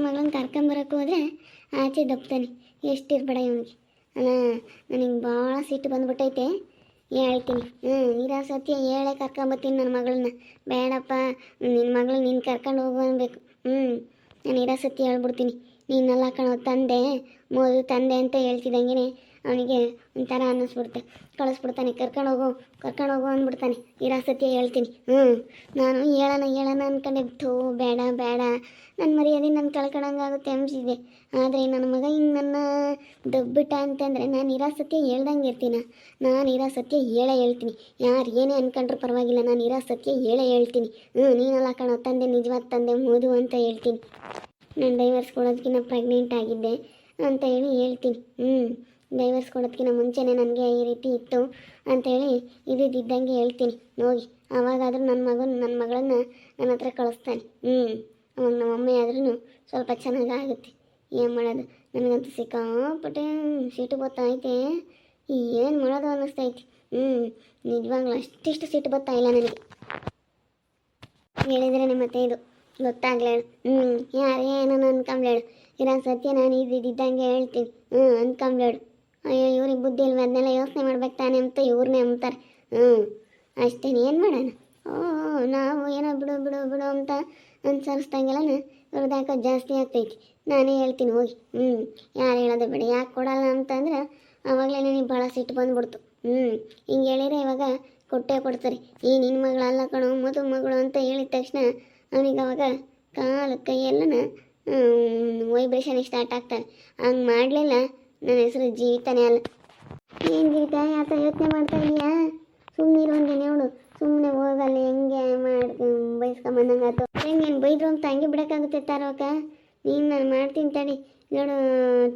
ಮಗಳನ್ನ ಕರ್ಕೊಂಬರಕ್ಕೆ ಹೋದರೆ ಆಚೆ ದಪ್ತಾನೆ. ಎಷ್ಟಿರ್ಬೇಡ ಇವನಿಗೆ. ಅಲ್ಲ, ನನಗೆ ಭಾಳ ಸಿಟ್ಟು ಬಂದ್ಬಿಟ್ಟೈತೆ. ಹೇಳ್ತೀನಿ. ಇರೋ ಸತ್ಯ ಹೇಳೇ ಕರ್ಕೊಂಬತ್ತೀನಿ ನನ್ನ ಮಗಳನ್ನ. ಬೇಡಪ್ಪ, ನಿನ್ನ ಮಗಳು ನೀನು ಕರ್ಕೊಂಡು ಹೋಗು ಅನ್ಬೇಕು. ನಾನು ಇರೋ ಸತ್ಯ ಹೇಳ್ಬಿಡ್ತೀನಿ. ನೀನೆಲ್ಲ ಕಣೋ ತಂದೆ, ಮೋದು ತಂದೆ ಅಂತ ಹೇಳ್ತಿದ್ದಂಗೆ ಅವನಿಗೆ ಒಂಥರ ಅನ್ನಿಸ್ಬಿಡುತ್ತೆ. ಕಳಿಸ್ಬಿಡ್ತಾನೆ, ಕರ್ಕೊಂಡು ಹೋಗು ಅಂದ್ಬಿಡ್ತಾನೆ. ಇರೋ ಸತ್ಯ ಹೇಳ್ತೀನಿ. ನಾನು ಹೇಳೋಣ ಅಂದ್ಕೊಂಡಿದ್ದು. ಬೇಡ ನನ್ನ ಮರ್ಯಾದೆ ನಾನು ಕಳ್ಕೊಳಂಗಾಗುತ್ತೆ ಅನಿಸಿದೆ. ಆದರೆ ನನ್ನ ಮಗ ಹಿಂಗೆ ನನ್ನ ದಬ್ಬಿಟ್ಟ ಅಂತಂದರೆ ನಾನು ಇರೋ ಸತ್ಯ ಹೇಳ್ದಂಗೆ ಇರ್ತೀನ. ನಾನು ಇರೋ ಸತ್ಯ ಹೇಳ್ತೀನಿ. ಯಾರು ಏನೇ ಅಂದ್ಕೊಂಡ್ರೂ ಪರವಾಗಿಲ್ಲ, ನಾನು ಇರೋ ಸತ್ಯ ಹೇಳ್ತೀನಿ. ನೀನೆಲ್ಲ ಕಣೋ ತಂದೆ, ನಿಜವಾದ ತಂದೆ ಮೋದು ಅಂತ ಹೇಳ್ತೀನಿ. ನಾನು ಡೈವರ್ಸ್ ಕೊಡೋದಕ್ಕಿಂತ ಪ್ರೆಗ್ನೆಂಟ್ ಆಗಿದ್ದೆ ಅಂತ ಹೇಳಿ ಹೇಳ್ತೀನಿ. ಡೈವರ್ಸ್ ಕೊಡೋದಕ್ಕಿಂತ ಮುಂಚೆನೇ ನನಗೆ ಈ ರೀತಿ ಇತ್ತು ಅಂಥೇಳಿ ಇದ್ದಂಗೆ ಹೇಳ್ತೀನಿ. ಹೋಗಿ ಆವಾಗಾದರೂ ನನ್ನ ಮಗಳನ್ನು ನನ್ನ ಹತ್ರ ಕಳಿಸ್ತಾನೆ. ಅವಾಗ ನಮ್ಮ ಅಮ್ಮ ಆದ್ರೂ ಸ್ವಲ್ಪ ಚೆನ್ನಾಗಾಗುತ್ತೆ. ಏನು ಮಾಡೋದು, ನನಗಂತೂ ಸಿಕ್ಕಾಪಟ್ಟೆ ಸಿಟ್ಟು ಗೊತ್ತೈತೆ. ಏನು ಮಾಡೋದು ಅನ್ನಿಸ್ತೈತಿ. ನಿಜವಾಗ್ಲೂ ಅಷ್ಟಿಷ್ಟು ಸಿಟ್ಟು ಗೊತ್ತಾಯಿಲ್ಲ ನನಗೆ. ಹೇಳಿದ್ರೆ ಮತ್ತೆ ಇದು ಗೊತ್ತಾಗ್ಲೇಳು. ಯಾರೇನೋ ಅನ್ಕೊಂಬ್ಲೇಳು. ಇರೋ ಸತ್ಯ ನಾನು ಇದ್ದಂಗೆ ಹೇಳ್ತೀನಿ. ಅನ್ಕೊಂಬ್ಲೇಳು. ಅಯ್ಯೋ, ಇವ್ರಿಗೆ ಬುದ್ಧಿ ಇಲ್ವ, ಅದನ್ನೆಲ್ಲ ಯೋಚನೆ ಮಾಡ್ಬೇಕು ತಾನೆ ಅಂತ ಇವ್ರನ್ನೇ ಅಂತಾರೆ. ಅಷ್ಟೇನು ಏನು ಮಾಡೋಣ. ನಾವು ಏನೋ ಬಿಡು ಅಂತ ಅನ್ಸರಿಸ್ದಂಗೆಲ್ಲ ಇವ್ರದ್ದು ಯಾಕೋ ಜಾಸ್ತಿ ಆಗ್ತೈತಿ. ನಾನೇ ಹೇಳ್ತೀನಿ ಹೋಗಿ. ಯಾರು ಹೇಳೋದು ಬೇಡ. ಯಾಕೆ ಕೊಡಲ್ಲ ಅಂತಂದ್ರೆ ಆವಾಗಲೇ ನನಗೆ ಭಾಳ ಸಿಟ್ಟು ಬಂದ್ಬಿಡ್ತು. ಹಿಂಗೆ ಹೇಳಿದ್ರೆ ಇವಾಗ ಕೊಟ್ಟೇ ಕೊಡ್ತಾರೆ. ಈ ನಿನ್ನ ಮಗಳಲ್ಲ ಕಣೋ, ಮಗಳು ಅಂತ ಹೇಳಿದ ತಕ್ಷಣ ಅವನಿಗೆ ಅವಾಗ ಕಾಲು ಕೈಯೆಲ್ಲ ವೈಬ್ರೇಷನ್ ಸ್ಟಾರ್ಟ್ ಆಗ್ತಾರೆ. ಹಂಗೆ ಮಾಡಲಿಲ್ಲ ನನ್ನ ಹೆಸರು ಜೀವಿತಾನೇ ಅಲ್ಲ. ಏನು ಜೀವಿತ, ಯಾವ ಯೋಚನೆ ಮಾಡ್ತಾ ಇದೀಯಾ? ಸುಮ್ಮನೆ ಒಂದೇ ನೋಡು. ಸುಮ್ಮನೆ ಹೋಗಲ್ಲ, ಹೆಂಗೆ ಬೈಸ್ಕೊಂಬಂದಂಗೆ ಆಯ್ತು. ಹೆಂಗೇನು ಬೈದ್ರು ಅಂತ ಹಂಗೆ ಬಿಡೋಕ್ಕಾಗುತ್ತೆ ತಾರವಕ್ಕ? ನೀನು ನಾನು ಮಾಡ್ತೀನಿ ತಡಿ. ನೋಡು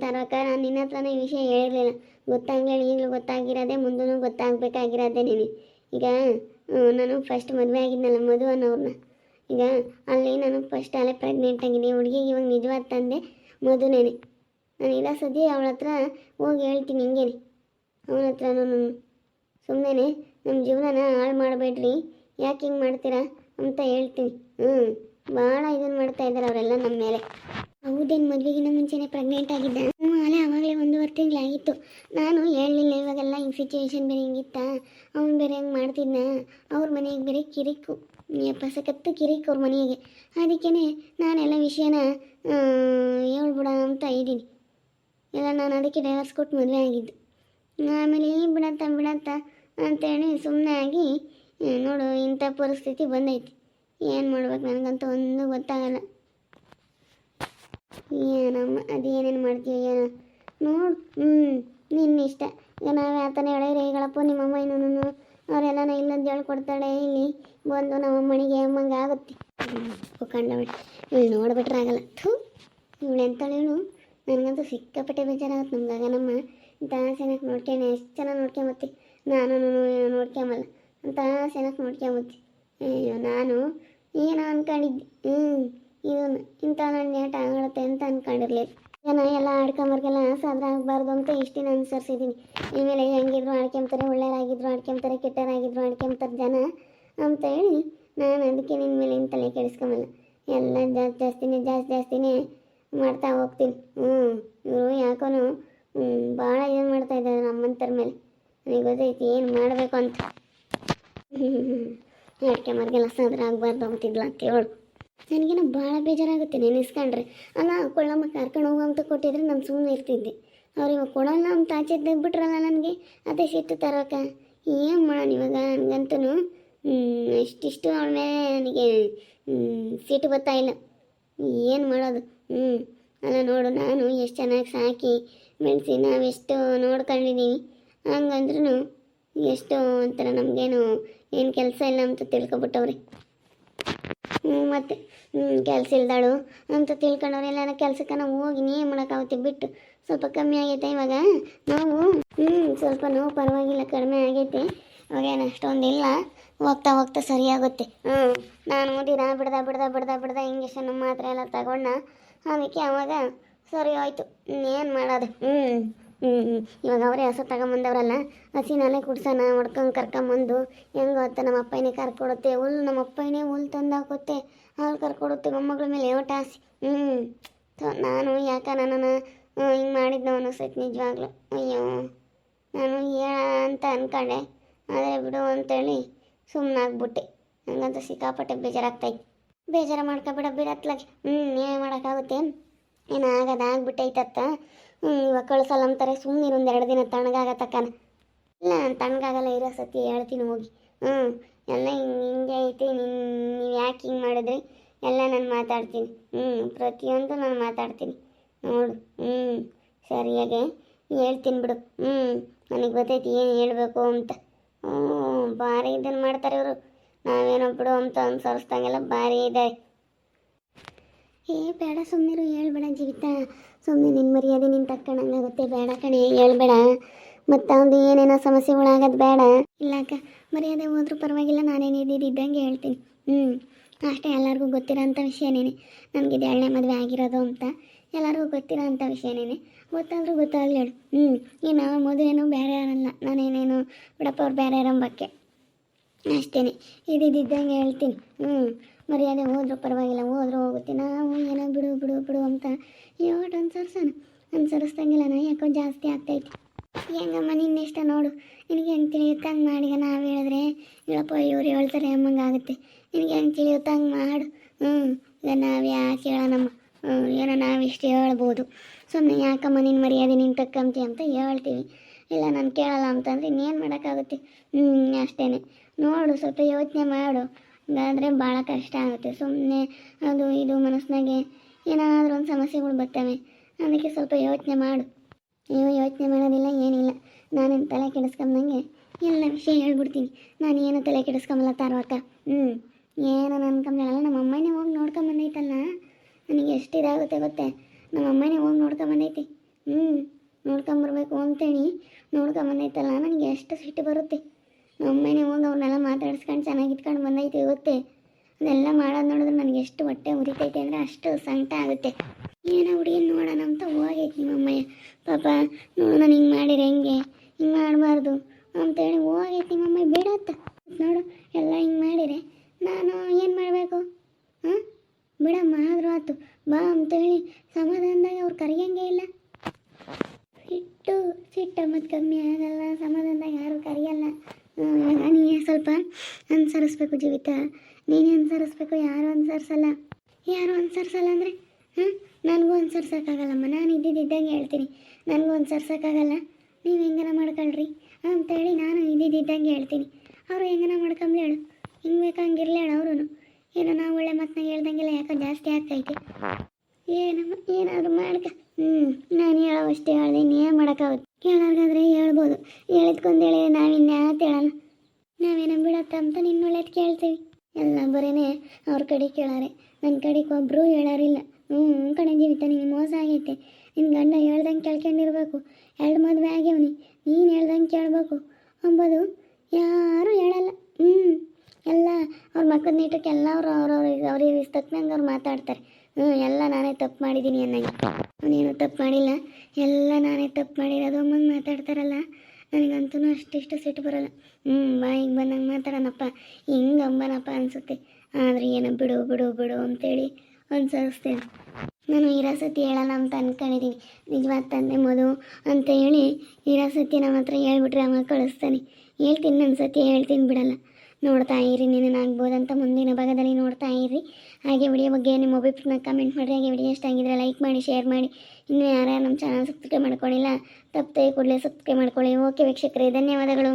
ತಾರವಕ್ಕ, ನಾನು ನಿನ್ನ ಹತ್ರನೇ ಈ ವಿಷಯ ಹೇಳಿರಲಿಲ್ಲ. ಗೊತ್ತಾಗ್ಲಿಲ್ಲ, ಈಗಲೂ ಗೊತ್ತಾಗಿರೋದೆ, ಮುಂದೂ ಗೊತ್ತಾಗಬೇಕಾಗಿರೋದೆ ನೀನು. ಈಗ ನಾನು ಫಸ್ಟ್ ಮದುವೆ ಆಗಿದ್ನಲ್ಲ ಮಧು ಅನ್ನೋರನ್ನ. ಈಗ ಅಲ್ಲಿ ನಾನು ಫಸ್ಟ್ ಅಲ್ಲೇ ಪ್ರೆಗ್ನೆಂಟ್ ಆಗಿದ್ದೆ. ಹುಡುಗಿಗೆ ಇವಾಗ ನಿಜವಾದ ತಂದೆ ಮಧುನೇನೆ. ನಾನು ಇಲ್ಲ ಸದ್ಯ ಅವಳ ಹತ್ರ ಹೋಗಿ ಹೇಳ್ತೀನಿ. ಹಿಂಗೇನೆ ಅವನ ಹತ್ರ ನಾನು ಸುಮ್ಮನೆ ನಮ್ಮ ಜೀವನನ ಹಾಳು ಮಾಡಬೇಡ್ರಿ, ಯಾಕೆ ಹಿಂಗೆ ಮಾಡ್ತೀರಾ ಅಂತ ಹೇಳ್ತೀನಿ. ಭಾಳ ಇದನ್ನು ಮಾಡ್ತಾ ಇದ್ದಾರೆ ಅವರೆಲ್ಲ ನಮ್ಮ ಮೇಲೆ. ಹೌದೇನು, ಮದುವೆಗಿನ್ನ ಮುಂಚೆನೇ ಪ್ರೆಗ್ನೆಂಟ್ ಆಗಿದ್ದೆ. ಆವಾಗಲೇ 1.5 ತಿಂಗಳಾಗಿತ್ತು. ನಾನು ಹೇಳಲಿಲ್ಲ. ಇವಾಗೆಲ್ಲ ಹಿಂಗೆ ಸಿಚುವೇಶನ್ ಬೇರೆ ಹಿಂಗಿತ್ತಾ, ಅವ್ನು ಬೇರೆ ಹೆಂಗೆ ಮಾಡ್ತಿದ್ನ. ಅವ್ರ ಮನೆಗೆ ಬೇರೆ ಕಿರಿಕು, ಸಖತ್ತು ಕಿರಿಕು ಅವ್ರ ಮನೆಗೆ. ಅದಕ್ಕೇ ನಾನೆಲ್ಲ ವಿಷಯನ ಹೇಳ್ಬಿಡ ಅಂತ ಇದ್ದೀನಿ. ಎಲ್ಲ ನಾನು ಅದಕ್ಕೆ ಡೈವರ್ಸ್ ಕೊಟ್ಟು ಮದುವೆ ಆಗಿದ್ದು. ಆಮೇಲೆ ಬಿಡತ್ತ ಅಂತೇಳಿ ಸುಮ್ಮನೆ ಆಗಿ ನೋಡು ಇಂಥ ಪರಿಸ್ಥಿತಿ ಬಂದೈತಿ. ಏನು ಮಾಡ್ಬೇಕು ನನಗಂತೂ ಒಂದು ಗೊತ್ತಾಗಲ್ಲ. ಏನಮ್ಮ ಅದೇನೇನು ಮಾಡ್ತೀವಿ ಏನೋ ನೋಡು. ನಿನ್ನ ಇಷ್ಟ. ಈಗ ನಾವೇ ಆತನೇ ಹೇಳಿದ್ರೆ ಈಗಳಪ್ಪ ನಿಮ್ಮಮ್ಮ ಇನ್ನೂ ಅವರೆಲ್ಲ ಇಲ್ಲಂದು ಹೇಳ್ಕೊಡ್ತಾಳೆ. ಇಲ್ಲಿ ಬಂದು ನಮ್ಮಮ್ಮನಿಗೆ ಅಮ್ಮಂಗೆ ಆಗುತ್ತೆ. ಕಂಡಬಿಟ್ಟು ಇವಳು ನೋಡ್ಬಿಟ್ರೆ ಆಗಲ್ಲ. ಇವಳು ಎಂತಾಳು ಇವಳು. ನನಗಂತೂ ಸಿಕ್ಕಾಪಟ್ಟೆ ಬೇಜಾರಾಗುತ್ತೆ. ನಮ್ಗಾಗ ನಮ್ಮ ಇಂಥ ಸೆನಕ್ಕೆ ನೋಡ್ಕೊಂಡೆ ಎಷ್ಟು ಚೆನ್ನಾಗಿ ನೋಡ್ಕೊಂಬತ್ತಿ. ನಾನು ನೋಡ್ಕೊಂಬಲ್ಲ ಅಂತ ಸೆನಕ್ಕೆ ನೋಡ್ಕೊಂಬತ್ತಿ. ಅಯ್ಯೋ, ನಾನು ಏನೋ ಅಂದ್ಕೊಂಡಿದ್ದೆ. ಇದನ್ನು ಇಂಥ ನನ್ನ ನೇಟ ಆಗುತ್ತೆ ಅಂತ ಅಂದ್ಕೊಂಡಿರ್ಲಿಲ್ಲ. ಜನ ಎಲ್ಲ ಆಡ್ಕೊಂಬರ್ಗೆಲ್ಲ ಸಾದ್ರ ಆಗಬಾರ್ದು ಅಂತ ಇಷ್ಟಿನ ಅನುಸರಿಸಿದ್ದೀನಿ. ಇನ್ಮೇಲೆ ಹೆಂಗಿದ್ರು ಆಡ್ಕೊಂತಾರೆ, ಒಳ್ಳೆಯರಾಗಿದ್ರು ಆಡ್ಕೊಂತಾರೆ, ಕೆಟ್ಟರಾಗಿದ್ರು ಆಡ್ಕೊಂತಾರೆ ಜನ ಅಂತ ಹೇಳಿ ನಾನು ಅದಕ್ಕೆ ನಿನ್ನ ಮೇಲೆ ತಲೆ ಕೆಡಿಸ್ಕೊಂಬಲ್ಲ. ಎಲ್ಲ ಜಾಸ್ತಿನೇ ಮಾಡ್ತಾ ಹೋಗ್ತೀನಿ. ಇವರು ಯಾಕೋನು ಭಾಳ ಏನು ಮಾಡ್ತಾಯಿದ್ದಾರೆ ನಮ್ಮಂತರ ಮೇಲೆ. ನನಗೆ ಗೊತ್ತೈತಿ ಏನು ಮಾಡಬೇಕು ಅಂತ. ಆಡ್ಕೊಂಬರ್ಗೆಲ್ಲ ಸಾದ್ರ ಆಗಬಾರ್ದು ಅಂತಿದ್ಲ ಅಂತ ಹೇಳು. ನನಗೇನೋ ಭಾಳ ಬೇಜಾರಾಗುತ್ತೆ ನೆನೆಸ್ಕೊಂಡ್ರೆ. ಅಲ್ಲ, ಕೊಳ್ಳಮ್ಮ ಕರ್ಕೊಂಡು ಹೋಗಂತ ಕೊಟ್ಟಿದ್ರೆ ನಾನು ಸುಮ್ಮನೆ ಇರ್ತಿದ್ದೆ. ಅವ್ರು ಇವಾಗ ಕೊಡೋಲ್ಲ ಅಂತ ಆಚೆ ತೆಗ್ಬಿಟ್ರಲ್ಲ ನನಗೆ. ಅದೇ ಸಿಟ್ಟು ತರೋಕ ಏನು ಮಾಡೋಣ ಇವಾಗ. ನನಗಂತೂ ಇಷ್ಟಿಷ್ಟು ಅವಳ ಮೇಲೆ ನನಗೆ ಸಿಟ್ಟು ಬರ್ತಾಯಿಲ್ಲ. ಏನು ಮಾಡೋದು. ಅಲ್ಲ ನೋಡು, ನಾನು ಎಷ್ಟು ಚೆನ್ನಾಗಿ ಸಾಕಿ ಬೆಳೆಸಿ ನಾವೆಷ್ಟು ನೋಡ್ಕೊಂಡಿದ್ದೀವಿ. ಹಂಗಂದ್ರೂ ಎಷ್ಟು ಒಂಥರ ನಮಗೇನು ಏನು ಕೆಲಸ ಇಲ್ಲ ಅಂತ ತಿಳ್ಕೊಬಿಟ್ಟವ್ರಿ. ಮತ್ತು ಕೆಲಸ ಇಲ್ದಾಳು ಅಂತ ತಿಳ್ಕೊಂಡವ್ರು. ಎಲ್ಲಾರ ಕೆಲಸಕ್ಕೆ ನಾವು ಹೋಗಿ ಏನು ಮಾಡೋಕ್ಕಾಗುತ್ತೆ ಬಿಟ್ಟು. ಸ್ವಲ್ಪ ಕಮ್ಮಿ ಆಗೈತೆ ಇವಾಗ ನೋವು. ಸ್ವಲ್ಪ ನೋವು ಪರವಾಗಿಲ್ಲ, ಕಡಿಮೆ ಆಗೈತೆ. ಅವಾಗೇನು ಅಷ್ಟೊಂದಿಲ್ಲ. ಹೋಗ್ತಾ ಸರಿಯಾಗುತ್ತೆ. ನಾನು ಓದಿರ ಬಿಡ್ದ ಇಂಜೆಕ್ಷನ್ ಮಾತ್ರ ಎಲ್ಲ ತಗೊಂಡ. ಅದಕ್ಕೆ ಅವಾಗ ಸರಿ ಹೋಯ್ತು. ಏನು ಮಾಡೋದು. ಇವಾಗ ಅವರೇ ಹಸು ತಗೊಂಬಂದವ್ರಲ್ಲ, ಹಸಿನಲ್ಲೇ ಕುಡ್ಸೋಣ ಹೊಡ್ಕೊಂಡು ಕರ್ಕೊಂಬಂದು ಹೆಂಗೆ ಹೊತ್ತ ನಮ್ಮ ಅಪ್ಪನೇ ಕರ್ಕೊಡುತ್ತೆ. ನಮ್ಮ ಅಪ್ಪನೇ ಹುಲ್ಲು ತಂದು ಹಾಕುತ್ತೆ, ಹಾಲು ಕರ್ಕೊಡುತ್ತೆ. ಮೊಮ್ಮಗಳ ಮೇಲೆ ಓಟ ಆಸೆ. ನಾನು ಯಾಕ ನನ್ನನ್ನು ಹಿಂಗೆ ಮಾಡಿದ್ನೋ ಅನ್ನಿಸ್ತೈತೆ ನಿಜವಾಗ್ಲೂ. ಅಯ್ಯೋ, ನಾನು ಹೇಳ ಅಂತ ಅಂದ್ಕೊಂಡೆ, ಆದರೆ ಬಿಡು ಅಂತೇಳಿ ಸುಮ್ಮನಾಗ್ಬಿಟ್ಟೆ. ಹಂಗಂತ ಸಿಕ್ಕಾಪಟ್ಟೆ ಬೇಜಾರಾಗ್ತೈತೆ. ಬೇಜಾರು ಮಾಡ್ಕೊಬಿಡ ಬಿಡತ್ಲಾಗೆ. ಏನು ಮಾಡೋಕ್ಕಾಗುತ್ತೆ, ಏನು ಆಗೋದು ಆಗ್ಬಿಟ್ಟೈತತ್ತ. ಇವಾಗ ಕಳ್ಸಲ್ಲ ಅಂತಾರೆ, ಸುಮ್ಮನೆ ಒಂದು 2 ದಿನ ತಣ್ಣಗಾಗತ್ತಕ್ಕನ. ಇಲ್ಲ ನಾನು ತಣ್ಣಗಾಗಲ್ಲ, ಇರೋ ಸತಿ ಹೇಳ್ತೀನಿ ಹೋಗಿ. ಎಲ್ಲ ಹಿಂಗೆ ಐತಿ, ನೀವು ಯಾಕೆ ಹಿಂಗೆ ಮಾಡಿದ್ರಿ ಎಲ್ಲ ನಾನು ಮಾತಾಡ್ತೀನಿ. ಪ್ರತಿಯೊಂದು ನಾನು ಮಾತಾಡ್ತೀನಿ ನೋಡು. ಸರಿಯಾಗೆ ಹೇಳ್ತೀನಿ ಬಿಡು. ನನಗೆ ಗೊತ್ತೈತಿ ಏನು ಹೇಳಬೇಕು ಅಂತ. ಭಾರಿ ಇದನ್ನು ಮಾಡ್ತಾರೆ ಇವರು. ನಾವೇನೋ ಬಿಡು ಅಂತ ಅನ್ಸರಿಸ್ದಂಗೆಲ್ಲ ಭಾರಿ ಇದೆ. ಬೇಡ ಸುಮ್ಮನಿರು, ಹೇಳ್ಬೇಡ ಜೀವಿತ. ಸುಮ್ಮನೆ ನಿನ್ನ ಮರ್ಯಾದೆ ನಿನ್ನ ತಕ್ಕೊಂಡಂಗಾಗುತ್ತೆ. ಬೇಡ ಕಣೆ, ಹೇಳ್ಬೇಡ. ಮತ್ತು ಅವ್ದು ಏನೇನೋ ಸಮಸ್ಯೆಗಳಾಗೋದು ಬೇಡ. ಇಲ್ಲ ಅಕ್ಕ, ಮರ್ಯಾದೆ ಹೋದ್ರೂ ಪರವಾಗಿಲ್ಲ, ನಾನೇನು ಇದ್ದಂಗೆ ಹೇಳ್ತೀನಿ. ಅಷ್ಟೇ, ಎಲ್ಲರಿಗೂ ಗೊತ್ತಿರೋ ಅಂಥ ವಿಷಯನೇನೆ. ನನಗಿದು 2ನೇ ಮದುವೆ ಆಗಿರೋದು ಅಂತ ಎಲ್ಲರಿಗೂ ಗೊತ್ತಿರೋ ಅಂಥ ವಿಷಯನೇನೆ. ಗೊತ್ತಾದರೂ ಗೊತ್ತಾಗಲಿ ಹೇಳು. ಏನು ಮದುವೆನೂ ಬೇರೆ ಯಾರಲ್ಲ, ನಾನೇನೇನು ಬಿಡಪ್ಪ ಅವ್ರು ಬೇರೆ ಯಾರಂಬಕ್ಕೆ ಅಷ್ಟೇ. ಇದ್ದಂಗೆ ಹೇಳ್ತೀನಿ. ಮರ್ಯಾದೆ ಹೋದ್ರೂ ಪರವಾಗಿಲ್ಲ, ಹೋದ್ರೂ ಹೋಗುತ್ತೆ. ನಾವು ಏನೋ ಬಿಡು ಬಿಡು ಬಿಡು ಅಂತ ಯೋಟ್ ಅನ್ಸರಿಸ್ದಂಗಿಲ್ಲ. ನಾ ಯಾಕೋ ಜಾಸ್ತಿ ಆಗ್ತೈತಿ. ಹೆಂಗಮ್ಮ ನಿನ್ನಿಷ್ಟ ನೋಡು, ನಿನಗೆ ಹೆಂಗೆ ತಿಳಿಯುತ್ತೆ ಹಂಗೆ ಮಾಡಿಗ. ನಾವು ಹೇಳಿದ್ರೆ ಹೇಳಪ್ಪ ಇವ್ರು ಹೇಳ್ತಾರೆ ಅಮ್ಮಂಗಾಗುತ್ತೆ. ನಿನಗೆ ಹೆಂಗೆ ತಿಳಿಯುತ್ತೆ ಹಂಗೆ ಮಾಡು. ಈಗ ನಾವು ಯಾಕೆ ಹೇಳೋಣಮ್ಮ, ಏನೋ ನಾವಿಷ್ಟು ಹೇಳ್ಬೋದು. ಸುಮ್ಮನೆ ಯಾಕಮ್ಮ ನಿನ್ನ ಮರ್ಯಾದೆ ನಿನ್ನ ತಕ್ಕಂತಿ ಅಂತ ಹೇಳ್ತೀವಿ. ಇಲ್ಲ ನಾನು ಕೇಳಲ್ಲ ಅಂತಂದರೆ ಇನ್ನೇನು ಮಾಡೋಕ್ಕಾಗುತ್ತೆ. ಅಷ್ಟೇ ನೋಡು, ಸ್ವಲ್ಪ ಯೋಚನೆ ಮಾಡು. ಹಂಗಾದರೆ ಭಾಳ ಕಷ್ಟ ಆಗುತ್ತೆ. ಸುಮ್ಮನೆ ಅದು ಇದು ಮನಸ್ಸಿನಾಗೆ ಏನಾದರೂ ಒಂದು ಸಮಸ್ಯೆಗಳು ಬರ್ತವೆ. ಅದಕ್ಕೆ ಸ್ವಲ್ಪ ಯೋಚನೆ ಮಾಡು. ನೀವು ಯೋಚನೆ ಮಾಡೋದಿಲ್ಲ, ಏನಿಲ್ಲ. ನಾನೇನು ತಲೆ ಕೆಡಿಸ್ಕೊಂಬಂಗೆ ಎಲ್ಲ ವಿಷಯ ಹೇಳ್ಬಿಡ್ತೀನಿ. ನಾನು ಏನು ತಲೆ ಕೆಡಿಸ್ಕೊಂಬಲ್ಲ ತಾರವಕ್ಕ. ಏನು ಅನ್ಕೊಂಬಲ್ಲ. ನಮ್ಮ ಅಮ್ಮನೇ ಹೋಗಿ ನೋಡ್ಕೊಂಬಂದೈತಲ್ಲ, ನನಗೆ ಎಷ್ಟು ಇದಾಗುತ್ತೆ ಗೊತ್ತೇ. ನಮ್ಮ ಅಮ್ಮನೇ ಹೋಗಿ ನೋಡ್ಕೊಂಬಂದೈತಿ. ನೋಡ್ಕೊಂಬರ್ಬೇಕು ಅಂತೇಳಿ ನೋಡ್ಕೊಂಬಂದೈತಲ್ಲ, ನನಗೆ ಎಷ್ಟು ಸಿಟ್ಟು ಬರುತ್ತೆ. ನಮ್ಮ ಅಮ್ಮನೇ ಹೋಗಿ ಅವ್ರನ್ನೆಲ್ಲ ಮಾತಾಡಿಸ್ಕೊಂಡು ಚೆನ್ನಾಗಿ ಇಟ್ಕೊಂಡು ಬಂದೈತಿ ಗೊತ್ತೇ. ಅದೆಲ್ಲ ಮಾಡೋದು ನೋಡಿದ್ರೆ ನನಗೆ ಎಷ್ಟು ಹೊಟ್ಟೆ ಉರಿತೈತೆ ಅಂದರೆ ಅಷ್ಟು ಸಂಕಟ ಆಗುತ್ತೆ. ಏನೋ ಹುಡುಗಿ ನೋಡೋಣ ಅಂತ ಹೋಗೈತಿ ನಿಮ್ಮಮ್ಮಯ್ಯ. ಪಾಪ ನೋಡು, ನಾನು ಹಿಂಗೆ ಮಾಡಿರಿ ಹೆಂಗೆ, ಹಿಂಗೆ ಮಾಡಬಾರ್ದು ಅಂತೇಳಿ ಹೋಗೈತಿ ನಿಮ್ಮಮ್ಮ. ಬಿಡತ್ತ ನೋಡು, ಎಲ್ಲ ಹಿಂಗೆ ಮಾಡಿರಿ ನಾನು ಏನು ಮಾಡಬೇಕು? ಬಿಡಮ್ಮ, ಆದರೂ ಆಯ್ತು ಬಾ ಅಂತೇಳಿ ಸಮಾಧಾನದಾಗ ಅವ್ರು ಕರೆಯಂಗೆ ಇಲ್ಲ. ಸಿಟ್ಟು ಮತ್ತು ಕಮ್ಮಿ ಆಗಲ್ಲ, ಸಮಾಧಾನದಾಗ ಯಾರು ಕರೆಯಲ್ಲ. ನೀನೇ ಸ್ವಲ್ಪ ಅನುಸರಿಸ್ಬೇಕು ಜೀವಿತ, ನೀನೇ ಅನುಸರಿಸ್ಬೇಕು. ಯಾರು ಅನುಸರಿಸಲ್ಲ ಅಂದರೆ ನನಗೂ ಅನುಸರ್ಸೋಕ್ಕಾಗಲ್ಲಮ್ಮ. ನಾನು ಇದ್ದಂಗೆ ಹೇಳ್ತೀನಿ, ನನಗೂ ಅನುಸರ್ಸೋಕ್ಕಾಗಲ್ಲ. ನೀವು ಹೆಂಗನ ಮಾಡ್ಕೊಳ್ರಿ ಅಂತೇಳಿ ನಾನು ಇದ್ದಂಗೆ ಹೇಳ್ತೀನಿ. ಅವರು ಹೆಂಗನ ಮಾಡ್ಕೊಂಬ್ಲಿ ಹೇಳು, ಹಿಂಗೆ ಬೇಕು ಹಂಗಿರ್ಲಿ ಹೇಳು. ಅವರು ಏನೋ ನಾವು ಒಳ್ಳೆ ಮಾತನ್ನ ಹೇಳ್ದಂಗೆಲ್ಲ ಯಾಕೋ ಜಾಸ್ತಿ ಆಗ್ತೈತೆ. ಏನಮ್ಮ ಏನಾದರೂ ಮಾಡ್ಕ. ನಾನು ಹೇಳೋವಷ್ಟೇ ಹೇಳ್ದೆ, ಇನ್ನೇನು ಮಾಡೋಕ್ಕಾಗುತ್ತೆ. ಕೇಳೋರ್ಗಾದ್ರೆ ಹೇಳ್ಬೋದು, ಹೇಳಿದ್ಕೊಂದು ಹೇಳಿ ನಾವಿನ್ಯಾತ ಹೇಳಲ್ಲ. ನಾವೇನೋ ಬಿಡತ್ತ ಅಂತ ನಿನ್ನ ಒಳ್ಳೇದು ಕೇಳ್ತೀವಿ. ಎಲ್ಲ ಬರೀನೇ ಅವ್ರ ಕಡೆ ಕೇಳಾರೆ, ನನ್ನ ಕಡೆಗೆ ಒಬ್ಬರು ಹೇಳಾರಿಲ್ಲ. ಕಣೆ ಜೀವಿತ, ನಿನ್ನ ಮೋಸ ಆಗೈತೆ. ನಿನ್ನ ಗಂಡ ಹೇಳ್ದಂಗೆ ಕೇಳ್ಕೊಂಡಿರ್ಬೇಕು. 2 ಮದುವೆ ಆಗ್ಯವನಿ, ನೀನು ಹೇಳ್ದಂಗೆ ಕೇಳಬೇಕು ಅಂಬೋದು ಯಾರೂ ಹೇಳಲ್ಲ. ಎಲ್ಲ ಅವ್ರ ಮಕ್ಕಳ ನೀಟಕ್ಕೆ ಎಲ್ಲ ಅವ್ರಿಗೆ ತಕ್ಕನಂಗೆ ಅವ್ರು ಮಾತಾಡ್ತಾರೆ. ಎಲ್ಲ ನಾನೇ ತಪ್ಪು ಮಾಡಿದ್ದೀನಿ ಅನ್ನಂಗೆ. ನೀನು ತಪ್ಪು ಮಾಡಿಲ್ಲ, ಎಲ್ಲ ನಾನೇ ತಪ್ಪು ಮಾಡಿರೋದು ಅಮ್ಮಂಗೆ ಮಾತಾಡ್ತಾರಲ್ಲ. ನನಗಂತೂ ಅಷ್ಟಿಷ್ಟು ಸಿಟ್ಟು ಬರೋಲ್ಲ. ಬಾಯಿಗೆ ಬಂದಂಗೆ ಮಾತಾಡೋಣಪ್ಪ, ಹಿಂಗೆ ಅಂಬನಪ್ಪ ಅನಿಸುತ್ತೆ. ಆದರೆ ಏನೋ ಬಿಡು ಬಿಡು ಬಿಡು ಅಂತೇಳಿ ಅನ್ಸರಿಸ್ತೇನೆ. ನಾನು ಇರೋ ಸತಿ ಹೇಳಲ್ಲ ಅಂತ ಅಂದ್ಕೊಂಡಿದ್ದೀನಿ. ನಿಜವಾದ ತಂದೆ ಮದುವೆ ಅಂತ ಹೇಳಿ ಇರೋ ಸತಿ ನಮ್ಮ ಹತ್ರ ಹೇಳ್ಬಿಟ್ರೆ ಅಮ್ಮ ಕಳಿಸ್ತಾನೆ. ಹೇಳ್ತೀನಿ, ನನ್ನ ಸತಿ ಹೇಳ್ತೀನಿ, ಬಿಡಲ್ಲ. ನೋಡ್ತಾ ಇರಿ, ನೀನೇನಾಗ್ಬೋದಂತ ಮುಂದಿನ ಭಾಗದಲ್ಲಿ ನೋಡ್ತಾ ಇರಿ. ಹಾಗೆ ವಿಡಿಯೋ ಬಗ್ಗೆ ನಿಮ್ಮ ಅಭಿಪ್ರಾಯನ ಕಮೆಂಟ್ ಮಾಡಿರಿ. ಹಾಗೆ ವಿಡಿಯೋ ಇಷ್ಟ ಆಗಿದ್ರೆ ಲೈಕ್ ಮಾಡಿ, ಶೇರ್ ಮಾಡಿ. ಇನ್ನೂ ಯಾರ್ಯಾರು ನಮ್ಮ ಚಾನಲ್ ಸಬ್ಸ್ಕ್ರೈಬ್ ಮಾಡ್ಕೊಳ್ಳಿಲ್ಲ, ತಪ್ಪದೆ ಕೂಡಲೇ ಸಬ್ಸ್ಕ್ರೈಬ್ ಮಾಡ್ಕೊಳ್ಳಿ. ಓಕೆ ವೀಕ್ಷಕರೇ, ಧನ್ಯವಾದಗಳು.